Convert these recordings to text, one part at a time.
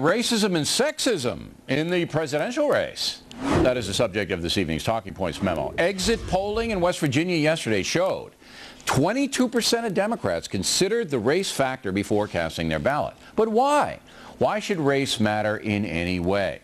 Racism and sexism in the presidential race. That is the subject of this evening's Talking Points memo. Exit polling in West Virginia yesterday showed 22% of Democrats considered the race factor before casting their ballot. But why? Why should race matter in any way?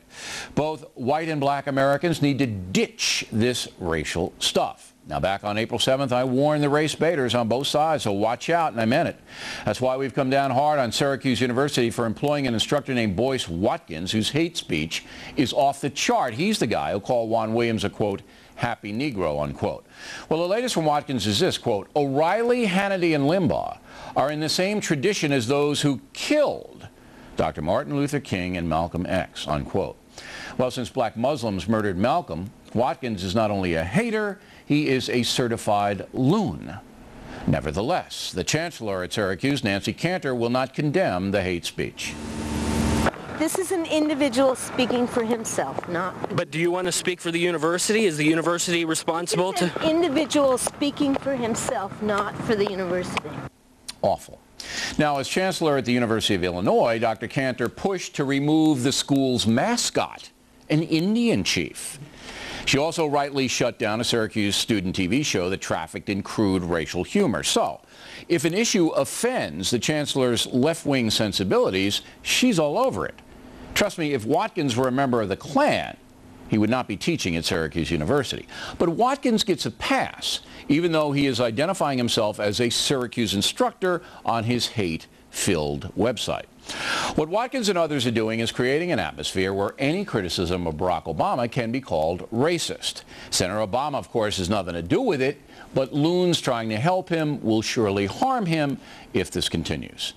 Both white and black Americans need to ditch this racial stuff. Now, back on April 7th, I warned the race baiters on both sides, so watch out, and I meant it. That's why we've come down hard on Syracuse University for employing an instructor named Boyce Watkins, whose hate speech is off the chart. He's the guy who called Juan Williams a, quote, happy Negro, unquote. Well, the latest from Watkins is this, quote, O'Reilly, Hannity, and Limbaugh are in the same tradition as those who killed Dr. Martin Luther King and Malcolm X, unquote. Well, since black Muslims murdered Malcolm, Watkins is not only a hater, he is a certified loon. Nevertheless, the chancellor at Syracuse, Nancy Cantor, will not condemn the hate speech. This is an individual speaking for himself, not... But do you want to speak for the university? Is the university responsible to... An individual speaking for himself, not for the university. Awful. Now, as chancellor at the University of Illinois, Dr. Cantor pushed to remove the school's mascot, an Indian chief. She also rightly shut down a Syracuse student TV show that trafficked in crude racial humor. So, if an issue offends the chancellor's left-wing sensibilities, she's all over it. Trust me, if Watkins were a member of the Klan, he would not be teaching at Syracuse University. But Watkins gets a pass, even though he is identifying himself as a Syracuse instructor on his hate-filled website. What Watkins and others are doing is creating an atmosphere where any criticism of Barack Obama can be called racist. Senator Obama, of course, has nothing to do with it, but loons trying to help him will surely harm him if this continues.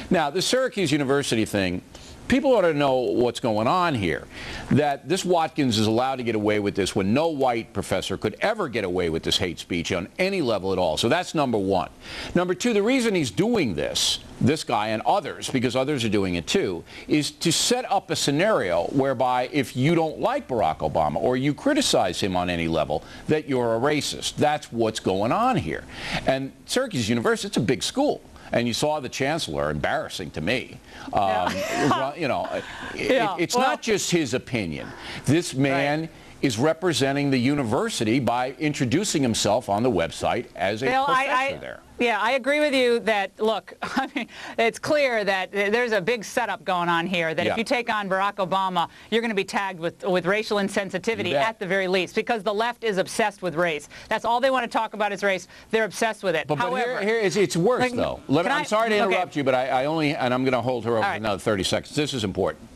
Now, the Syracuse University thing, people ought to know what's going on here, that this Watkins is allowed to get away with this when no white professor could ever get away with this hate speech on any level at all. So that's number one. Number two, the reason he's doing this guy and others, because others are doing it too, is to set up a scenario whereby if you don't like Barack Obama or you criticize him on any level, that you're a racist. That's what's going on here. And Syracuse University, it's a big school. And you saw the chancellor, embarrassing to me. You know, it's not just his opinion. This man is representing the university by introducing himself on the website as a professor there. Yeah, I agree with you that, look, I mean, it's clear that there's a big setup going on here, that if you take on Barack Obama, you're going to be tagged with racial insensitivity at the very least, because the left is obsessed with race. That's all they want to talk about is race. They're obsessed with it. But however, here it's worse, though. I'm sorry to interrupt you, but I only, and I'm going to hold her over another 30 seconds. This is important.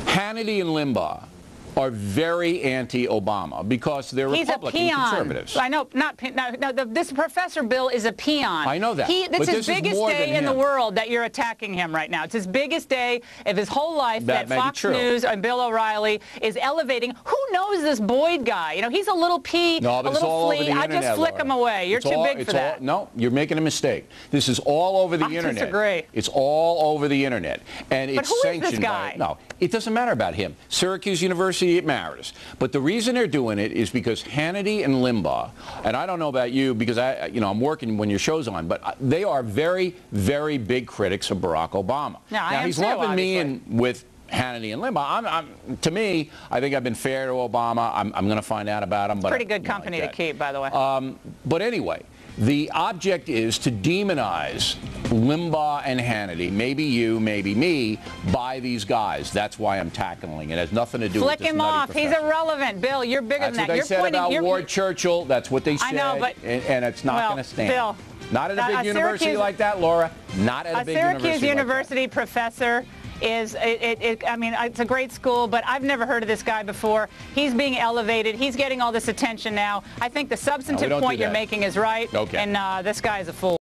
Hannity and Limbaugh are very anti-Obama because they're Republican conservatives. I know, this Professor Bill is a peon. I know that. It's his biggest day in the world that you're attacking him right now. It's his biggest day of his whole life that Fox News and Bill O'Reilly is elevating. Who knows this Boyd guy? You know, he's a little pea, a little flea. I just flick him away. You're too big for that. No, you're making a mistake. This is all over the internet. I disagree. It's all over the internet. And it's sanctioned by... But who is this guy? No, it doesn't matter about him. Syracuse University, it matters. But the reason they're doing it is because Hannity and Limbaugh, and I don't know about you because I'm working when your show's on, but they are very, very big critics of Barack Obama. Now he's lumping me with Hannity and Limbaugh. To me, I think I've been fair to Obama. I'm going to find out about him. But pretty good company to keep, by the way. But anyway, the object is to demonize Limbaugh and Hannity, maybe you, maybe me, by these guys. That's why I'm tackling it. It has nothing to do with this him off. professor. He's irrelevant. Bill, you're bigger than that. That's what they said about Ward Churchill. That's what they said. I know, but... And it's not going to stand. Bill, not at a big university like that, Laura. Not at a big university Syracuse University like that. Professor is, I mean, it's a great school, but I've never heard of this guy before. He's being elevated. He's getting all this attention now. I think the substantive point you're making is right, and this guy is a fool.